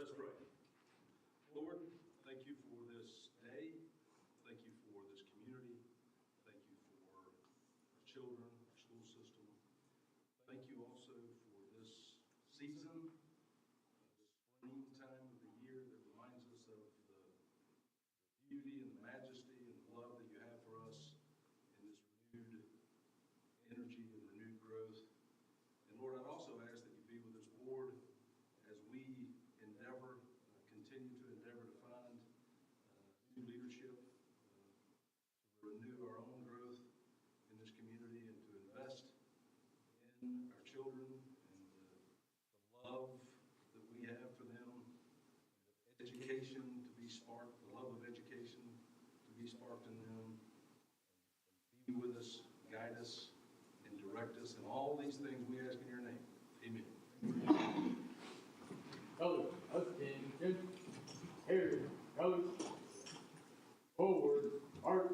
Let us pray. Lord, thank you for this day. Thank you for this community. Thank you for our children, our school system. Thank you also for this season, this springtime of the year that reminds us of the beauty and the majesty and the love that you have for us in this renewed energy and renewed growth. And Lord, I'd also ask that you be with this board as we endeavor, continue to endeavor to find new leadership, to renew our own growth in this community and to invest in our children and the love that we have for them, education to be sparked, the love of education to be sparked in them. Be with us, guide us, and direct us in all these things we ask in your name. Amen. Colors, attention, here, colors, forward, arc.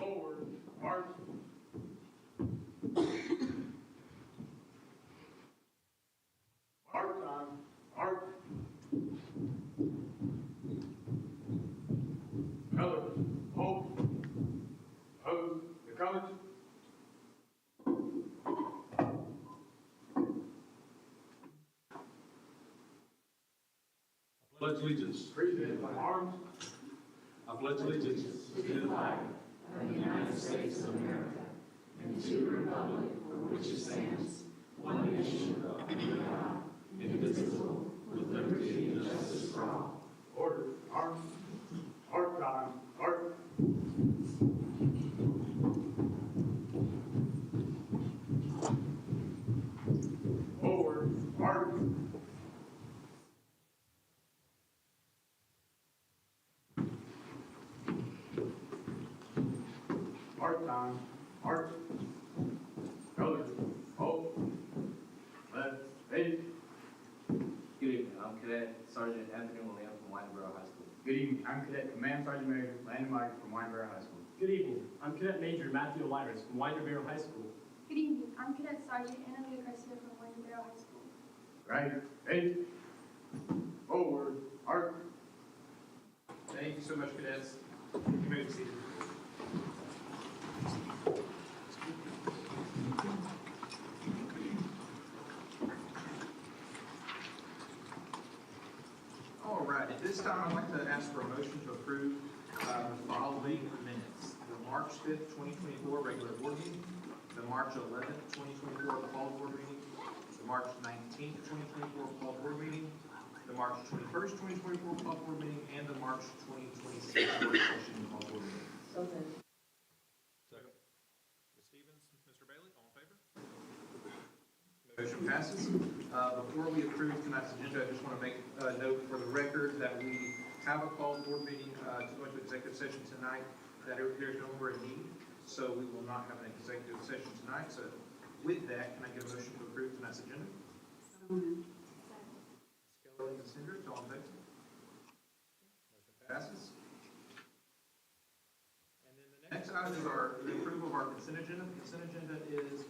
Forward, arc. Arc time, arc. Colors, hold, pose, the colors. I pledge allegiance. Present my arms. I pledge allegiance To the flag of the United States of America and to the republic for which it stands, one nation, under God, indivisible, with liberty and justice for all. Order, arms, arc time, arc. Forward, arc. Arc time, arc. Colors, hold. Left, eight. Good evening, I'm Cadet Sergeant Anthony William from Wineboro High School. Good evening, I'm Cadet Command Sergeant Major Landon Mike from Wineboro High School. Good evening. I'm Cadet Major Matthew Eliris from Wineboro High School. Good evening. I'm Cadet Sergeant Anna Garcia from Wineboro High School. Right, eight. Forward, arc. Thank you so much, cadets. You may be seated. All right, at this time, I'd like to ask for a motion to approve the following minutes. The March 5th, 2024 regular board meeting, the March 11th, 2024 fall board meeting, the March 19th, 2024 fall board meeting, the March 21st, 2024 fall board meeting, and the March 2026 work session fall board meeting. So moved. Second. Ms. Stevens, Mr. Bailey, all in favor? Motion passes. Before we approve tonight's agenda, I just want to make a note for the record that we have a called board meeting to go into executive session tonight, that there's no more a need, so we will not have an executive session tonight. So with that, can I get a motion to approve tonight's agenda? So moved. Ms. Kelly and Ms. Hendricks, all in favor? Motion passes. And then the next item is the approval of our consent agenda. The consent agenda is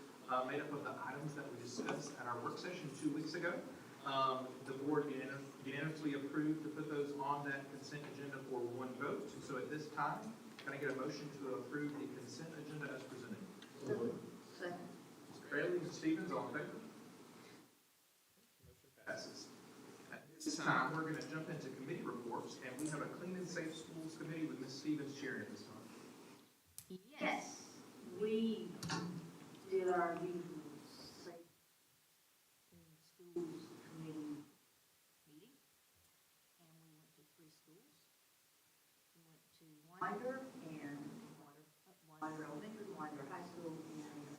made up of the items that we discussed at our work session 2 weeks ago. The board unanimously approved to put those on that consent agenda for one vote. So at this time, can I get a motion to approve the consent agenda as presented? So moved. Second. Mr. Bailey, Ms. Stevens, all in favor? Motion passes. At this time, we're going to jump into committee reports, and we have a Clean and Safe Schools Committee with Ms. Stevens chairing at this time. Yes, we did our usual safe in schools committee meeting, and we went to 3 schools. We went to Winder and Winder Elementary, Winder High School, and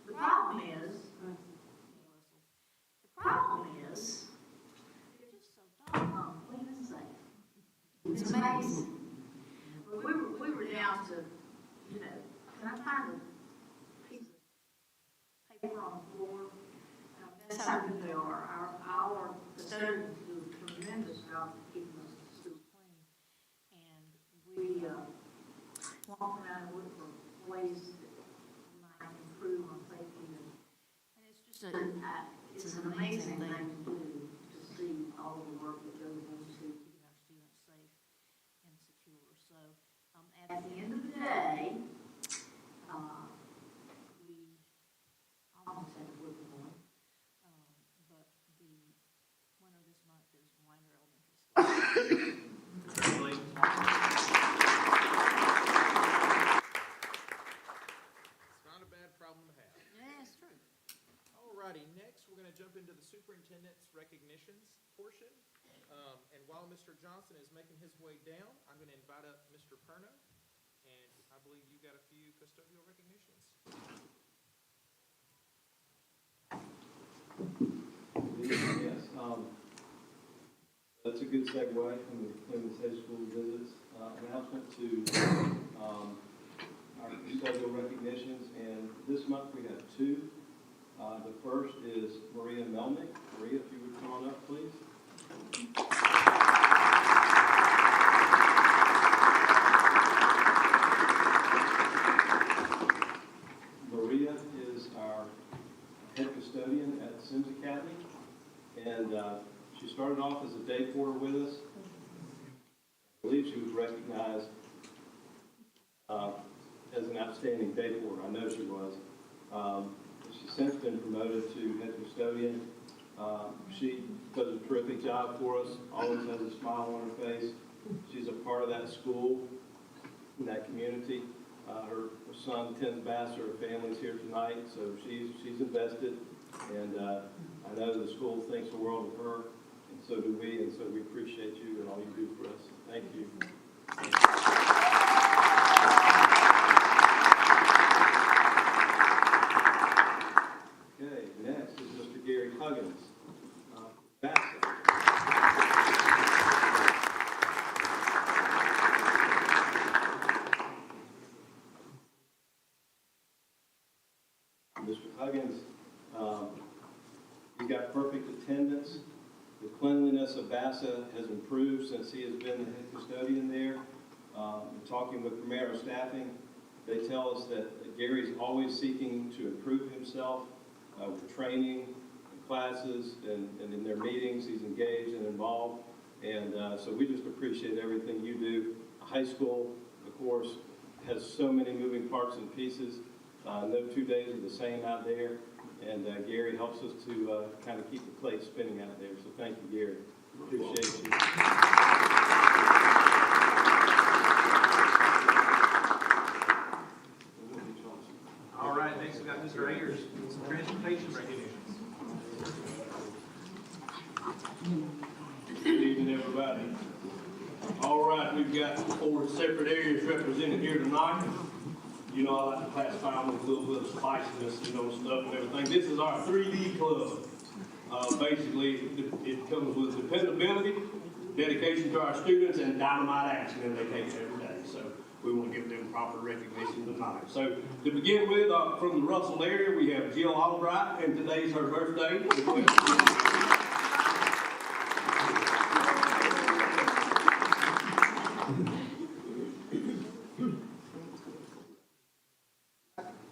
the problem is, they're just so doggone clean and safe. It's amazing. We were down to, can I find a piece of paper on the floor? That's how good they are. Our job keeping those schools clean. And we walk around and look for ways that we might improve on safety. And it's just it's an amazing thing to do, to see all the work that goes into keeping our students safe and secure. So at the end of the day, we almost had a good one. But the winner this month is Winder Elementary School. Congratulations. It's not a bad problem to have. Yeah, it's true. Alrighty, next we're going to jump into the superintendent's recognitions portion. And while Mr. Johnson is making his way down, I'm going to invite up Mr. Perno. And I believe you got a few custodial recognitions. Yes, that's a good segue from the Cleveland State School visits. Announcement to our custodial recognitions, and this month we have two. The first is Maria Melnick. Maria, if you would come on up, please. Maria is our head custodian at Sims Academy, and she started off as a day porter with us. I believe she was recognized as an outstanding day porter. I know she was. She's since been promoted to head custodian. She does a terrific job for us, always has a smile on her face. She's a part of that school, in that community. Her son attends Bass, her family's here tonight, so she's invested, and I know the school thinks the world of her, and so do we, and so we appreciate you and all you do for us. Thank you. Okay, next is Mr. Gary Huggins. Bassett. Mr. Huggins, he's got perfect attendance. The cleanliness of Bassa has improved since he has been the head custodian there. Talking with Primero staffing, they tell us that Gary's always seeking to improve himself with training, and classes, and in their meetings. He's engaged and involved. And so we just appreciate everything you do. High school, of course, has so many moving parts and pieces. No 2 days are the same out there, and Gary helps us to kind of keep the plate spinning out there. So thank you, Gary. Appreciate you. All right, next we got Mr. Ayers, some transportation recognitions. Good evening, everybody. All right, we've got 4 separate areas represented here tonight. You know, I like to classify them with a little bit of spiciness, stuff and everything. This is our 3D club. Basically, it comes with dependability, dedication to our students, and dynamite action, and they take it every day. So we want to give them proper recognition tonight. So to begin with, from the Russell area, we have Jill Albright, and today's her birthday.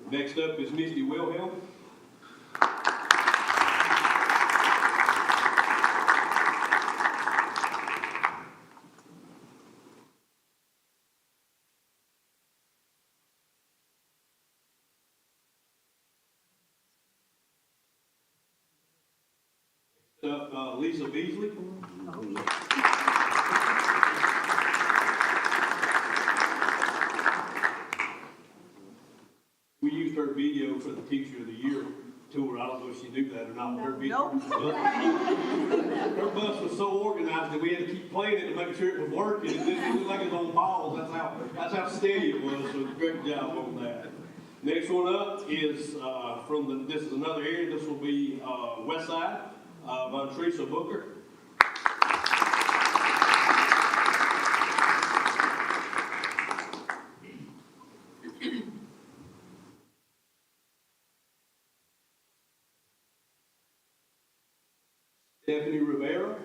Next up is Misty Wilhelm. Next up, Lisa Beasley. We used her video for the Teacher of the Year tour. I don't know if she knew that or not. Her video. Nope. Her bus was so organized that we had to keep playing it to make sure it was working. It looked like it was on pause. That's how steady it was. So great job on that. Next one up is this is another area. This will be West Side, by Teresa Booker. Stephanie Rivera.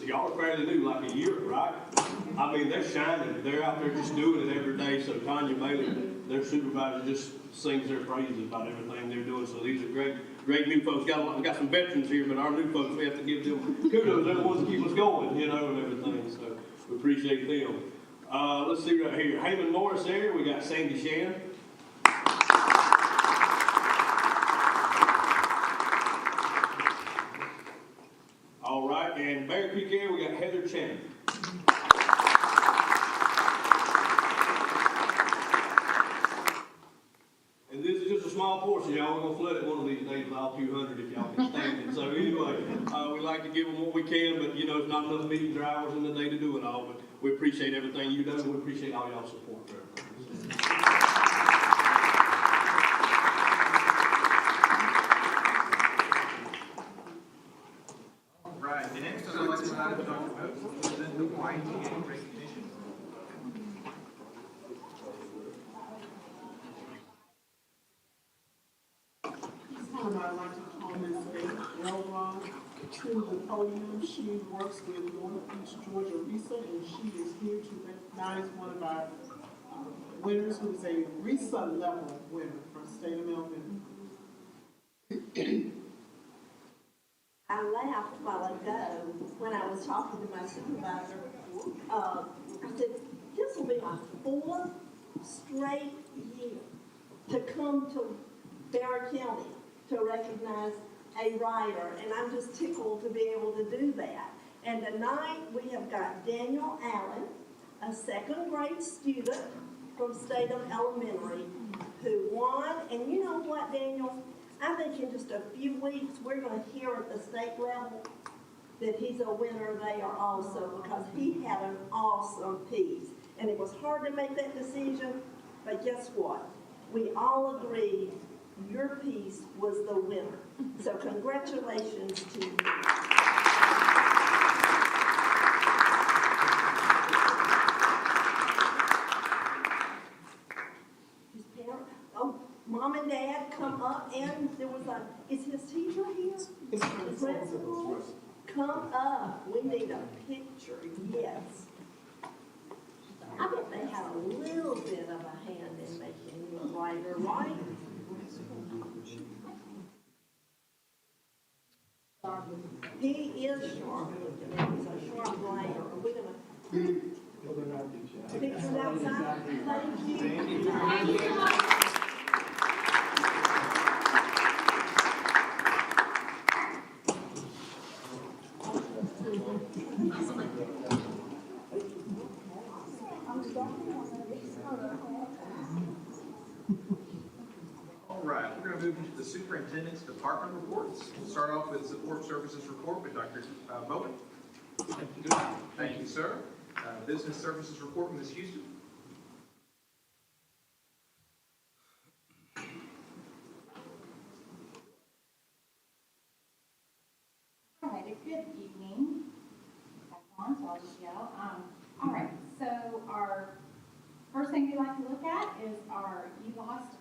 y'all are fairly new, like a year, right? I mean, they're shining. They're out there just doing it every day. So Tanya Bailey, their supervisor, just sings their praises about everything they're doing. So these are great new folks. We got some veterans here, but our new folks, we have to give them kudos. They're the ones that keep us going, you know, and everything. So we appreciate them. Let's see right here. Heyman Morris there. We got Sandy Shan. All right, and Bear Creek area, we got Heather Chan. And this is just a small portion, y'all. We're gonna flood it one of these days with all 200 if y'all can stand it. So anyway, we like to give them what we can, but you know, it's not enough meetings or hours in the day to do it all. But we appreciate everything you do, and we appreciate all y'all's support for everything. Right, the next I'd like to invite Dr. Moats to present the YMCA recognition. This time I'd like to call Ms. Elrod to the podium. She works with Northeast Georgia RISA, and she is here to recognize one of our winners, who is a RISA level winner from state of Melbourne. I laughed a while ago when I was talking to my supervisor. I said, this will be my 4th straight year to come to Barrow County to recognize a writer, and I'm just tickled to be able to do that. And tonight we have got Daniel Allen, a 2nd grade student from Statham Elementary, who won. And you know what, Daniel? I think in just a few weeks, we're going to hear at the state level that he's a winner there also, because he had an awesome piece. And it was hard to make that decision, but guess what? We all agreed your piece was the winner. So congratulations to you. His parents, Mom and Dad come up, and there was is his teacher here? His principal? Come up. We need a picture, yes. I bet they had a little bit of a hand in making you a writer, right? He is sharp. He's a sharp writer. Are we gonna pictures outside? Thank you. Thank you. All right, we're going to move into the superintendent's department reports. We'll start off with support services report with Dr. Bowen. Thank you, sir. Business services report with Ms. Houston. All right, good evening. Back on, so I'll just yell. All right, so our first thing we like to look at is our e-lost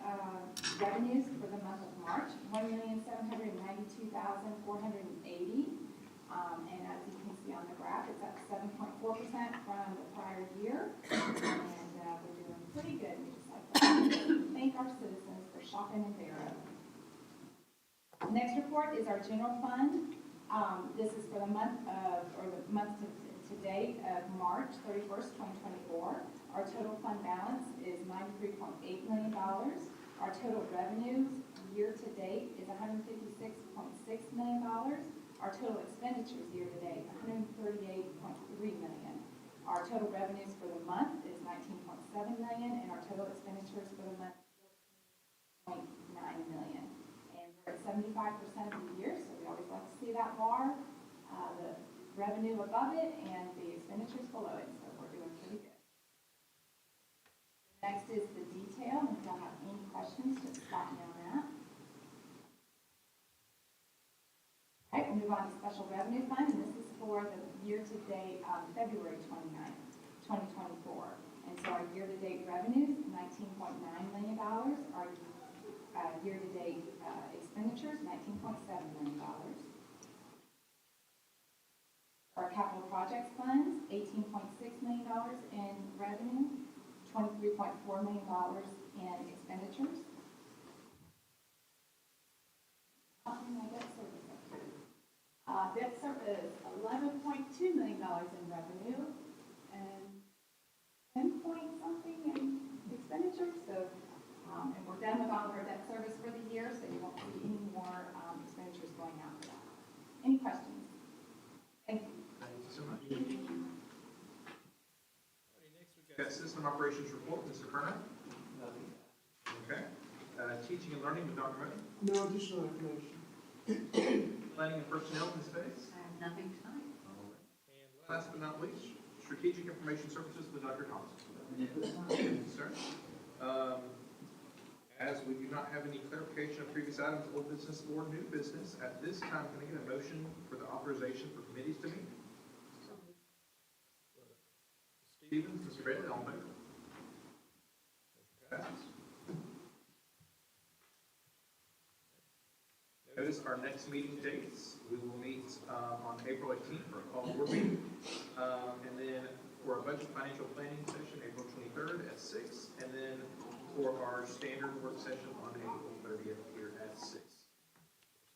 revenues for the month of March, $1,792,480. And as you can see on the graph, it's up 7.4% from the prior year. And we're doing pretty good. We just like to thank our citizens for shopping in Barrow. The next report is our general fund. This is for the month to date of March 31st, 2024. Our total fund balance is $93.8 million. Our total revenues year to date is $156.6 million. Our total expenditures year to date, $138.3 million. Our total revenues for the month is $19.7 million, and our total expenditures for the month is $0.9 million. And we're at 75% of the year, so we always like to see that bar, the revenue above it and the expenditures below it, so we're doing pretty good. Next is the detail, and if y'all have any questions, just stop me on that. All right, we'll move on to special revenue fund, and this is for the year-to-date February 29th, 2024. And so our year-to-date revenues, $19.9 million. Our year-to-date expenditures, $19.7 million. Our capital projects funds, $18.6 million in revenue, $23.4 million in expenditures. Debt service, $11.2 million in revenue and 10 point something in expenditures. So, and we're done with all of our debt service for the year, so you won't see any more expenditures going out for that. Any questions? Thank you. Thank you so much. Next, we've got system operations report, Mr. Kerner. Okay. Teaching and learning with Dr. Moody. No additional information. Planning and personnel, Ms. Bates. I have nothing tonight. And last but not least, strategic information services with Dr. Thomas. Thank you, sir. As we do not have any clarification of previous items, old business or new business, at this time, can I get a motion for the authorization for committees to meet? Stevens, Mr. Bailey, all in favor? Passes. Notice our next meeting dates. We will meet on April 18th for a call board meeting. And then for a budget financial planning session, April 23rd at 6. And then for our standard work session on April 30th here at 6.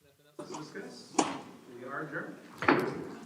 Nothing else to discuss? We are adjourned.